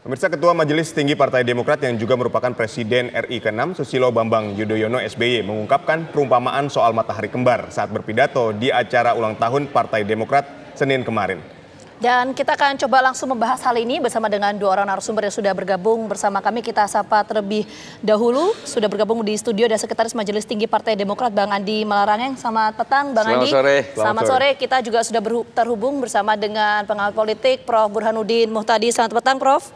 Pemirsa, Ketua Majelis Tinggi Partai Demokrat yang juga merupakan Presiden RI ke-6 Susilo Bambang Yudhoyono SBY mengungkapkan perumpamaan soal matahari kembar saat berpidato di acara ulang tahun Partai Demokrat Senin kemarin. Dan kita akan coba langsung membahas hal ini bersama dengan dua orang narasumber yang sudah bergabung bersama kami. Kita sapa terlebih dahulu, sudah bergabung di studio ada Sekretaris Majelis Tinggi Partai Demokrat Bang Andi Malarangeng. Selamat petang Bang Andi. Selamat sore. Kita juga sudah terhubung bersama dengan pengamat politik Prof. Burhanuddin Muhtadi. Selamat petang Prof.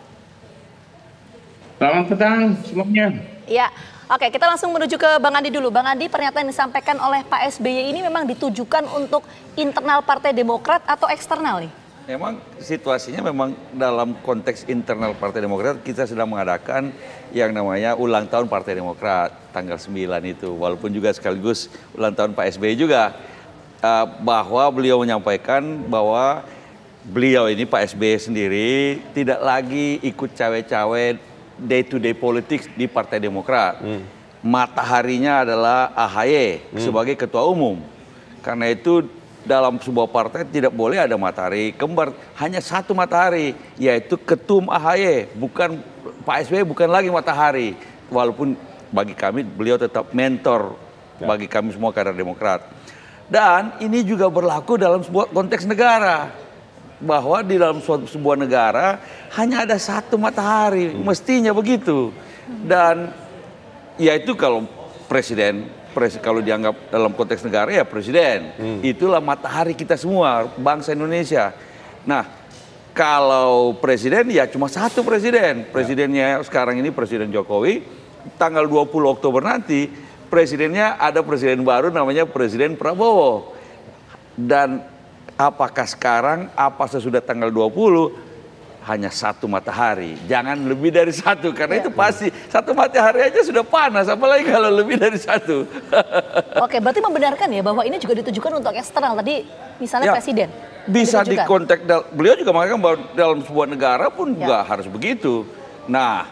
Selamat petang semuanya. Ya, oke, kita langsung menuju ke Bang Andi dulu. Bang Andi, pernyataan yang disampaikan oleh Pak SBY ini memang ditujukan untuk internal Partai Demokrat atau eksternal nih? Memang situasinya memang dalam konteks internal Partai Demokrat kita sedang mengadakan yang namanya ulang tahun Partai Demokrat tanggal 9 itu. Walaupun juga sekaligus ulang tahun Pak SBY juga. Bahwa beliau menyampaikan bahwa beliau ini Pak SBY sendiri tidak lagi ikut cawe-cawe day to day politics di Partai Demokrat. Mataharinya adalah AHY sebagai ketua umum. Karena itu dalam sebuah partai tidak boleh ada matahari kembar, hanya satu matahari, yaitu Ketum AHY, bukan Pak SBY, bukan lagi matahari. Walaupun bagi kami beliau tetap mentor bagi kami semua kader Demokrat. Dan ini juga berlaku dalam sebuah konteks negara, bahwa di dalam sebuah negara hanya ada satu matahari, mestinya begitu. Dan yaitu kalau kalau dianggap dalam konteks negara ya presiden. Itulah matahari kita semua, bangsa Indonesia. Nah, kalau presiden ya cuma satu presiden. Presidennya sekarang ini Presiden Jokowi. Tanggal 20 Oktober nanti presidennya ada presiden baru namanya Presiden Prabowo. Dan apakah sekarang, apa sesudah tanggal 20 hanya satu matahari, jangan lebih dari satu, karena itu pasti satu matahari aja sudah panas, apalagi kalau lebih dari satu. Oke, berarti membenarkan ya bahwa ini juga ditujukan untuk eksternal tadi, misalnya ya, presiden. Bisa di konteks, beliau juga mengatakan bahwa dalam sebuah negara pun juga harus begitu. Nah,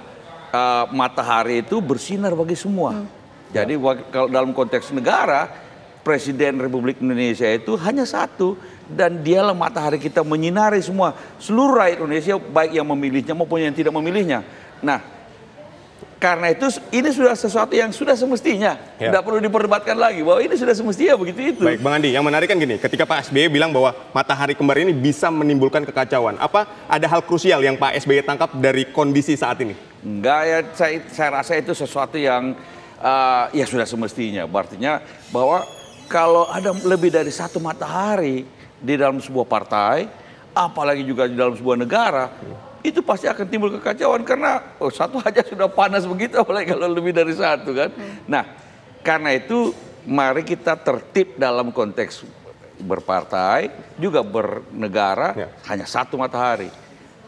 matahari itu bersinar bagi semua. Jadi kalau dalam konteks negara, Presiden Republik Indonesia itu hanya satu. Dan dialah matahari kita menyinari semua, seluruh rakyat Indonesia, baik yang memilihnya maupun yang tidak memilihnya. Nah, karena itu ini sudah sesuatu yang sudah semestinya. Tidak perlu diperdebatkan lagi, bahwa ini sudah semestinya begitu itu. Baik, Bang Andi, yang menarik kan gini, ketika Pak SBY bilang bahwa matahari kembar ini bisa menimbulkan kekacauan. Apa ada hal krusial yang Pak SBY tangkap dari kondisi saat ini? Enggak ya, saya rasa itu sesuatu yang ya sudah semestinya. Artinya bahwa kalau ada lebih dari satu matahari di dalam sebuah partai, apalagi juga di dalam sebuah negara, itu pasti akan timbul kekacauan karena satu aja sudah panas begitu, apalagi kalau lebih dari satu kan. Nah, karena itu mari kita tertib dalam konteks berpartai, juga bernegara, hanya satu matahari.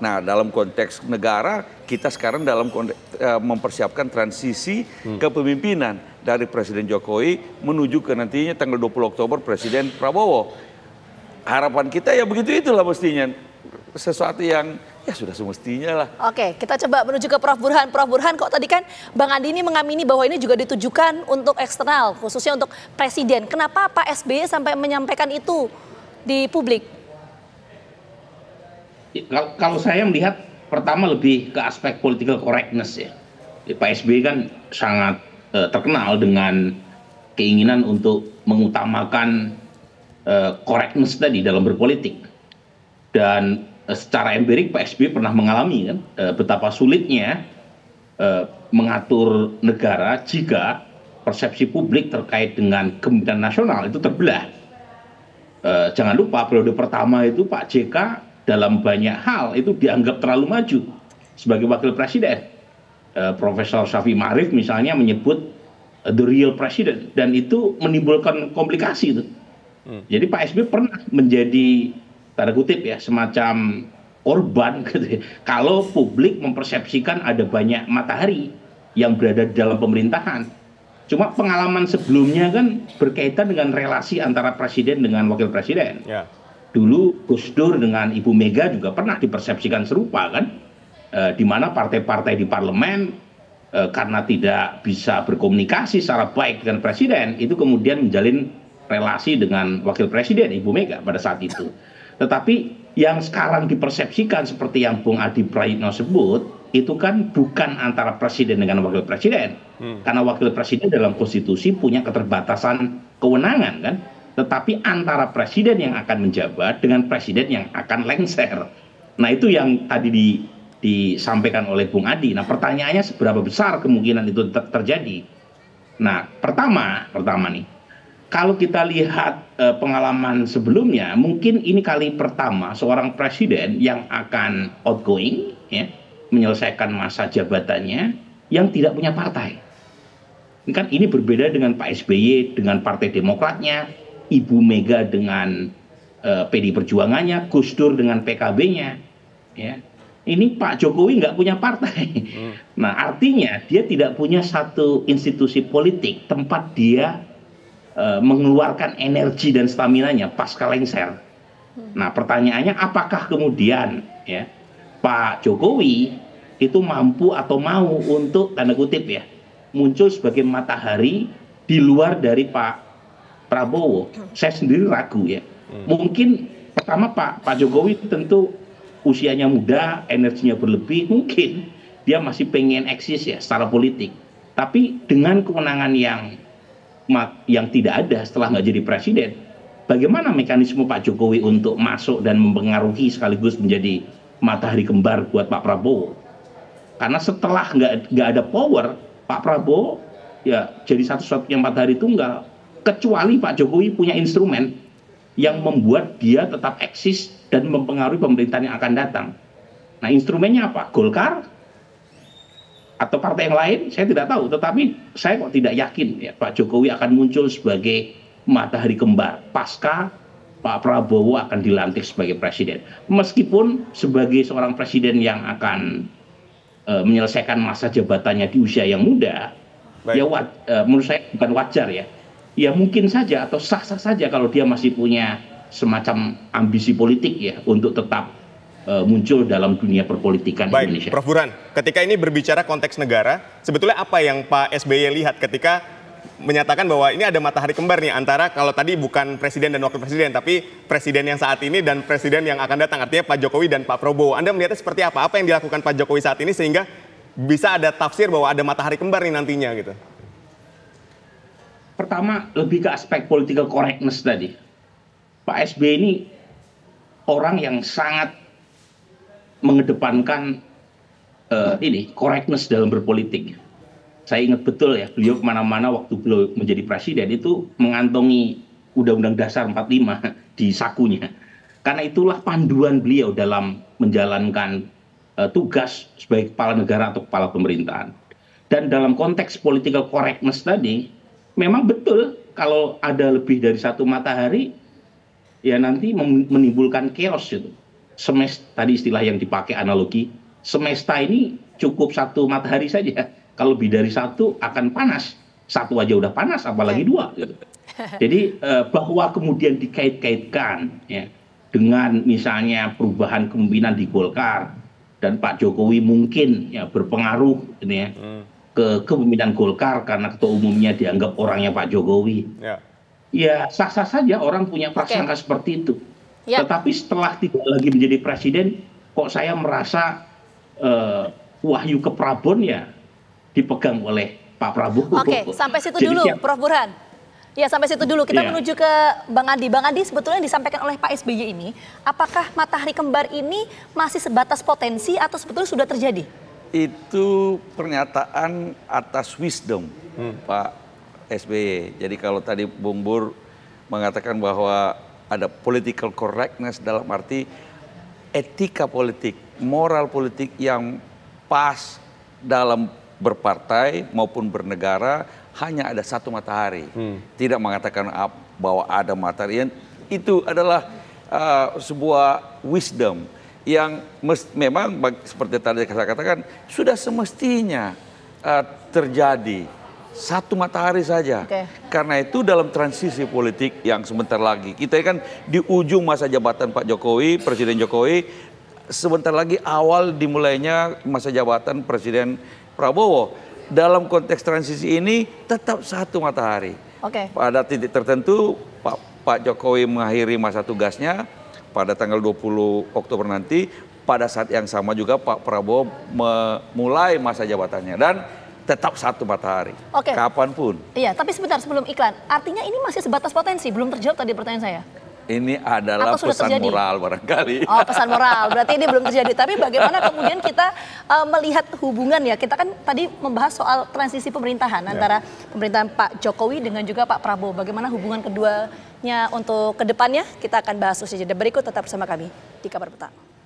Nah, dalam konteks negara, kita sekarang dalam konteks, mempersiapkan transisi kepemimpinan dari Presiden Jokowi menuju ke nantinya tanggal 20 Oktober Presiden Prabowo. Harapan kita ya begitu itulah mestinya. Sesuatu yang ya sudah semestinya lah. Oke, kita coba menuju ke Prof. Burhan. Prof. Burhan, kok tadi kan Bang Andi ini mengamini bahwa ini juga ditujukan untuk eksternal, khususnya untuk presiden. Kenapa Pak SBY sampai menyampaikan itu di publik? Kalau saya melihat pertama lebih ke aspek political correctness ya. Pak SBY kan sangat terkenal dengan keinginan untuk mengutamakan correctness tadi dalam berpolitik. Dan secara empirik Pak SBY pernah mengalami kan betapa sulitnya mengatur negara jika persepsi publik terkait dengan kepemimpinan nasional itu terbelah. Jangan lupa periode pertama itu Pak JK dalam banyak hal itu dianggap terlalu maju sebagai wakil presiden. Profesor Syafi'i Ma'arif misalnya menyebut the real president, dan itu menimbulkan komplikasi itu. Jadi Pak SBY pernah menjadi tanda kutip ya semacam korban gitu ya, kalau publik mempersepsikan ada banyak matahari yang berada di dalam pemerintahan. Cuma pengalaman sebelumnya kan berkaitan dengan relasi antara presiden dengan wakil presiden. Dulu Gus Dur dengan Ibu Mega juga pernah dipersepsikan serupa kan, di mana partai-partai di parlemen karena tidak bisa berkomunikasi secara baik dengan presiden, itu kemudian menjalin relasi dengan wakil presiden Ibu Mega pada saat itu. Tetapi yang sekarang dipersepsikan seperti yang Bung Adi Prayitno sebut, itu kan bukan antara presiden dengan wakil presiden. Karena wakil presiden dalam konstitusi punya keterbatasan kewenangan kan. Tetapi antara presiden yang akan menjabat dengan presiden yang akan lengser. Nah itu yang tadi disampaikan oleh Bung Adi. Nah pertanyaannya seberapa besar kemungkinan itu terjadi. Nah pertama nih, kalau kita lihat pengalaman sebelumnya, mungkin ini kali pertama seorang presiden yang akan outgoing, ya, menyelesaikan masa jabatannya yang tidak punya partai. Ini berbeda dengan Pak SBY dengan Partai Demokratnya, Ibu Mega dengan PD Perjuangannya, Gus Dur dengan PKB-nya. Ya. Ini Pak Jokowi nggak punya partai. Nah artinya dia tidak punya satu institusi politik tempat dia mengeluarkan energi dan staminanya pasca lengser. Nah pertanyaannya apakah kemudian ya Pak Jokowi itu mampu atau mau untuk tanda kutip ya muncul sebagai matahari di luar dari Pak Prabowo? Saya sendiri ragu ya. Mungkin pertama Pak Jokowi tentu usianya muda, energinya berlebih, mungkin dia masih pengen eksis ya secara politik. Tapi dengan kewenangan yang tidak ada setelah nggak jadi presiden, bagaimana mekanisme Pak Jokowi untuk masuk dan mempengaruhi sekaligus menjadi matahari kembar buat Pak Prabowo? Karena setelah nggak ada power, Pak Prabowo ya jadi satu-satunya matahari tunggal. Kecuali Pak Jokowi punya instrumen yang membuat dia tetap eksis dan mempengaruhi pemerintahan yang akan datang. Nah instrumennya apa? Golkar? Atau partai yang lain, saya tidak tahu. Tetapi saya kok tidak yakin ya Pak Jokowi akan muncul sebagai matahari kembar pasca Pak Prabowo akan dilantik sebagai presiden. Meskipun sebagai seorang presiden yang akan menyelesaikan masa jabatannya di usia yang muda, ya menurut saya bukan wajar ya. Ya mungkin saja atau sah-sah saja kalau dia masih punya semacam ambisi politik ya untuk tetap muncul dalam dunia perpolitikan Indonesia. Prof. Burhan, ketika ini berbicara konteks negara, sebetulnya apa yang Pak SBY lihat ketika menyatakan bahwa ini ada matahari kembar nih antara kalau tadi bukan presiden dan wakil presiden, tapi presiden yang saat ini dan presiden yang akan datang, artinya Pak Jokowi dan Pak Prabowo. Anda melihatnya seperti apa? Apa yang dilakukan Pak Jokowi saat ini sehingga bisa ada tafsir bahwa ada matahari kembar nih nantinya gitu? Pertama, lebih ke aspek political correctness tadi. Pak SBY ini orang yang sangat mengedepankan correctness dalam berpolitik. Saya ingat betul ya, beliau kemana-mana waktu beliau menjadi presiden itu mengantongi Undang-Undang Dasar 45 di sakunya. Karena itulah panduan beliau dalam menjalankan tugas sebagai kepala negara atau kepala pemerintahan. Dan dalam konteks political correctness tadi, memang betul kalau ada lebih dari satu matahari, ya nanti menimbulkan chaos itu. Tadi istilah yang dipakai analogi, semesta ini cukup satu matahari saja. Kalau lebih dari satu akan panas. Satu aja udah panas, apalagi dua. Gitu. Jadi bahwa kemudian dikait-kaitkan ya, dengan misalnya perubahan kepemimpinan di Golkar dan Pak Jokowi mungkin ya berpengaruh ini ya, ke kepemimpinan Golkar karena ketua umumnya dianggap orangnya Pak Jokowi. Ya sah-sah saja orang punya prasangka seperti itu. Tetapi setelah tidak lagi menjadi presiden, kok saya merasa wahyu ke Prabon ya dipegang oleh Pak Prabowo. Oke, sampai situ dulu, Prof. Burhan. Ya, sampai situ dulu. Kita menuju ke Bang Adi. Bang Adi, sebetulnya yang disampaikan oleh Pak SBY ini, apakah matahari kembar ini masih sebatas potensi atau sebetulnya sudah terjadi? Itu pernyataan atas wisdom Pak SBY. Jadi kalau tadi Bung Bur mengatakan bahwa ada political correctness dalam arti etika politik, moral politik yang pas dalam berpartai maupun bernegara, hanya ada satu matahari. Tidak mengatakan bahwa ada matahari. Itu adalah sebuah wisdom yang memang seperti tadi saya katakan sudah semestinya terjadi satu matahari saja. Karena itu dalam transisi politik yang sebentar lagi, kita kan di ujung masa jabatan Pak Jokowi, Presiden Jokowi, sebentar lagi awal dimulainya masa jabatan Presiden Prabowo. Dalam konteks transisi ini tetap satu matahari. Pada titik tertentu Pak Jokowi mengakhiri masa tugasnya pada tanggal 20 Oktober nanti, pada saat yang sama juga Pak Prabowo memulai masa jabatannya dan tetap 1 matahari. Oke. Kapanpun. Iya, tapi sebentar sebelum iklan. Artinya ini masih sebatas potensi, belum terjawab tadi pertanyaan saya. Ini adalah Atau sudah pesan terjadi? moral barangkali. Oh, pesan moral. Berarti ini belum terjadi. Tapi bagaimana kemudian kita melihat hubungan ya? Kita kan tadi membahas soal transisi pemerintahan antara pemerintahan Pak Jokowi dengan juga Pak Prabowo. Bagaimana hubungan keduanya untuk kedepannya? Kita akan bahas usaha jeda berikut. Tetap bersama kami di Kabar Petang.